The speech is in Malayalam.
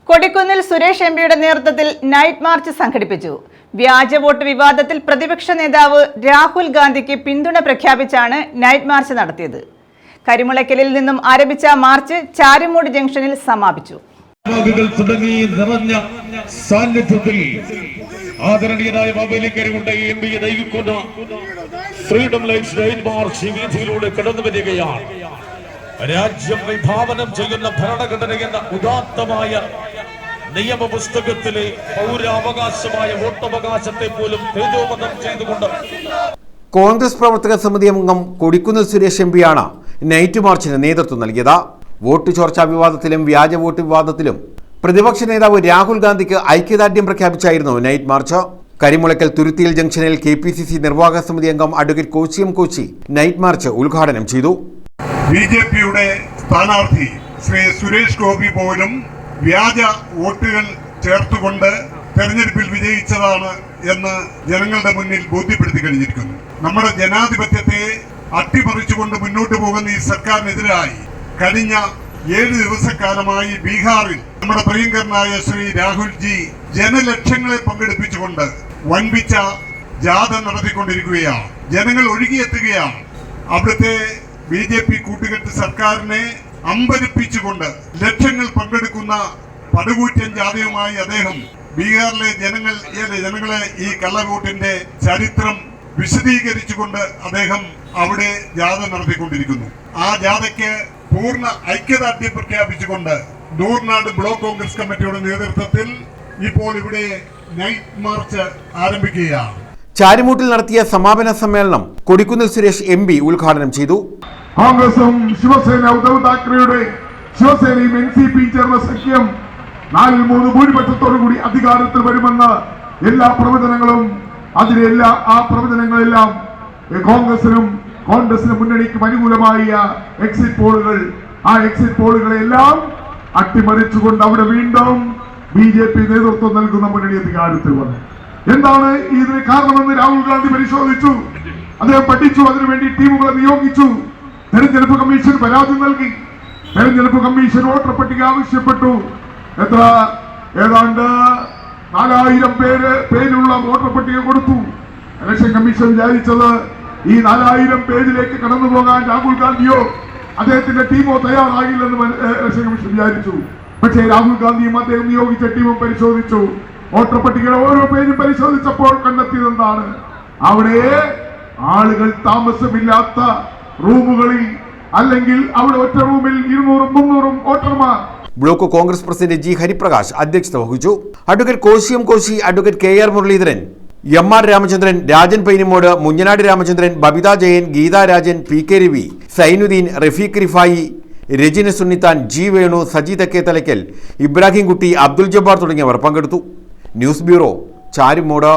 കൊടിക്കുന്നിൽ സുരേഷ് എംപിയുടെ നേതൃത്വത്തിൽ നൈറ്റ് മാർച്ച് സംഘടിപ്പിച്ചു. വ്യാജ വോട്ട് വിവാദത്തിൽ പ്രതിപക്ഷ നേതാവ് രാഹുൽ ഗാന്ധിക്ക് പിന്തുണ പ്രഖ്യാപിച്ചാണ് നൈറ്റ് മാർച്ച് നടത്തിയത്. കരിമുളയ്ക്കലിൽ നിന്നും ആരംഭിച്ച മാർച്ച് ചാരുമൂട് ജംഗ്ഷനിൽ സമാപിച്ചു. ആദരണീയനായ എംപിയെ നയിക്കുന്ന ഫ്രീഡം ലൈഫ് നൈറ്റ് മാർച്ച് വീതിയിലൂടെ കടന്നു വരികയാണ്. രാജ്യം വിഭാവനം ചെയ്യുന്ന ഭരണഘടന എന്ന ഉദാത്തമായ നിയമപുസ്തകത്തിലെ പൗരാവകാശമായ വോട്ടവകാശത്തെ പോലും തേജോവധം ചെയ്തുകൊണ്ട് കോൺഗ്രസ് പ്രവർത്തക സമിതി അംഗം കൊടിക്കുന്നിൽ സുരേഷ് എംപിയാണ് നൈറ്റ് മാർച്ചിന് നേതൃത്വം നൽകിയത്. വോട്ട് ചോർച്ചാ വിവാദത്തിലും വ്യാജ വോട്ട് വിവാദത്തിലും പ്രതിപക്ഷ നേതാവ് രാഹുൽ ഗാന്ധിക്ക് ഐക്യദാർഢ്യം പ്രഖ്യാപിച്ചായിരുന്നു നൈറ്റ് മാർച്ച്. കരിമുളയ്ക്കൽ തുരുത്തിയിൽ ജംഗ്ഷനിൽ KPCC നിർവാഹക സമിതി അംഗം അഡ്വക്കേറ്റ് കോശിയം കോശി നൈറ്റ് മാർച്ച് ഉദ്ഘാടനം ചെയ്തു. BJPയുടെ സ്ഥാനാർത്ഥി ശ്രീ സുരേഷ് ഗോപി പോലും വ്യാജ വോട്ടുകൾ ചേർത്തുകൊണ്ട് തെരഞ്ഞെടുപ്പിൽ വിജയിച്ചതാണ് എന്ന് ജനങ്ങളുടെ മുന്നിൽ ബോധ്യപ്പെടുത്തി കഴിഞ്ഞിരിക്കുന്നു. നമ്മുടെ ജനാധിപത്യത്തെ അട്ടിമറിച്ചുകൊണ്ട് മുന്നോട്ട് പോകുന്ന ഈ സർക്കാരിനെതിരായി കഴിഞ്ഞ 7 ദിവസക്കാലമായി ബീഹാറിൽ നമ്മുടെ പ്രിയങ്കരനായ ശ്രീ രാഹുൽജി ജനലക്ഷങ്ങളെ പങ്കെടുപ്പിച്ചുകൊണ്ട് വൻപിച്ച ജാഥ നടത്തിക്കൊണ്ടിരിക്കുകയാണ്. ജനങ്ങൾ ഒഴുകിയെത്തുകയാണ്. അവിടുത്തെ BJP കൂട്ടുകെട്ട് സർക്കാരിനെ അമ്പരപ്പിച്ചുകൊണ്ട് ലക്ഷങ്ങൾ പങ്കെടുക്കുന്ന പടുകൂറ്റൻ ജാഥയുമായി അദ്ദേഹം ബീഹാറിലെ ജനങ്ങളെ ഈ കള്ളവോട്ടിന്റെ ചരിത്രം വിശദീകരിച്ചുകൊണ്ട് അദ്ദേഹം അവിടെ ജാഥ നടത്തിക്കൊണ്ടിരിക്കുന്നു. ആ ജാഥയ്ക്ക് പൂർണ്ണ ഐക്യദാർഢ്യം പ്രഖ്യാപിച്ചുകൊണ്ട് ദൂർനാട് ബ്ലോക്ക് കോൺഗ്രസ് കമ്മിറ്റിയുടെ നേതൃത്വത്തിൽ ഇപ്പോൾ ഇവിടെ നൈറ്റ് മാർച്ച് ആരംഭിക്കുകയാണ്. ചാരുമൂട്ടിൽ നടത്തിയ സമാപന സമ്മേളനം കൊടിക്കുന്നിൽ സുരേഷ് MP ഉദ്ഘാടനം ചെയ്തു. കോൺഗ്രസും ശിവസേന ഉദ്ധവ് താക്കറെയുടെ ശിവസേനയും NCP ചേർന്ന സഖ്യം 4-3 ഭൂരിപക്ഷത്തോടുകൂടി അധികാരത്തിൽ വരുമെന്ന എല്ലാ പ്രവചനങ്ങളും ആ പ്രവചനങ്ങളെല്ലാം കോൺഗ്രസിനും മുന്നണിക്കും അനുകൂലമായ എക്സിറ്റ് പോളുകളെല്ലാം അട്ടിമറിച്ചുകൊണ്ട് അവിടെ വീണ്ടും BJP നേതൃത്വം നൽകുന്ന മുന്നണി അധികാരത്തിൽ വന്നു. എന്താണ് ഇതിന് കാരണമെന്ന് രാഹുൽ ഗാന്ധി പരിശോധിച്ചു. അദ്ദേഹം പഠിച്ചു. അതിനുവേണ്ടി ടീമുകളെ നിയോഗിച്ചു. തെരഞ്ഞെടുപ്പ് കമ്മീഷൻ പരാതി നൽകി. തെരഞ്ഞെടുപ്പ് കമ്മീഷൻ വോട്ടർ പട്ടിക ആവശ്യപ്പെട്ടു. ഏതാണ്ട് 4000 പേരുള്ള വോട്ടർ പട്ടിക കൊടുത്തു. ഇലക്ഷൻ കമ്മീഷൻ വിചാരിച്ചത് ഈ 4000 പേജിലേക്ക് കടന്നു പോകാൻ രാഹുൽ ഗാന്ധിയോ അദ്ദേഹത്തിന്റെ ടീമോ തയ്യാറാകില്ലെന്ന് ഇലക്ഷൻ കമ്മീഷൻ വിചാരിച്ചു. പക്ഷേ രാഹുൽ ഗാന്ധിയും അദ്ദേഹം നിയോഗിച്ച ടീമും പരിശോധിച്ചു. വോട്ടർ പട്ടികയുടെ ഓരോ പേജും പരിശോധിച്ചപ്പോൾ കണ്ടെത്തിയതെന്താണ്? അവിടെ ആളുകൾ താമസമില്ലാത്ത റൂമുകളിൽ, അല്ലെങ്കിൽ അവിടെ ഒറ്റ റൂമിൽ 200-300 വോട്ടർമാർ. Block Congress president G Hariprakash അധ്യക്ഷത വഹിച്ചു. അഡ്വക്കേറ്റ് കോശിയം Koshy, advocate KR Muraleedharan, MR Ramachandran, Rajan Painimod, Munjanad Ramachandran, Babitha Jayan, Geetha Rajan, PK Ravi, Sainudheen, Rafeeq Rifai, Rajina Sunnithan, G Venu, Saji Thekke Thalakkal, Ibrahim Kutty, Abdul Jabbar തുടങ്ങിയവർ പങ്കെടുത്തു. News bureau, Charummood.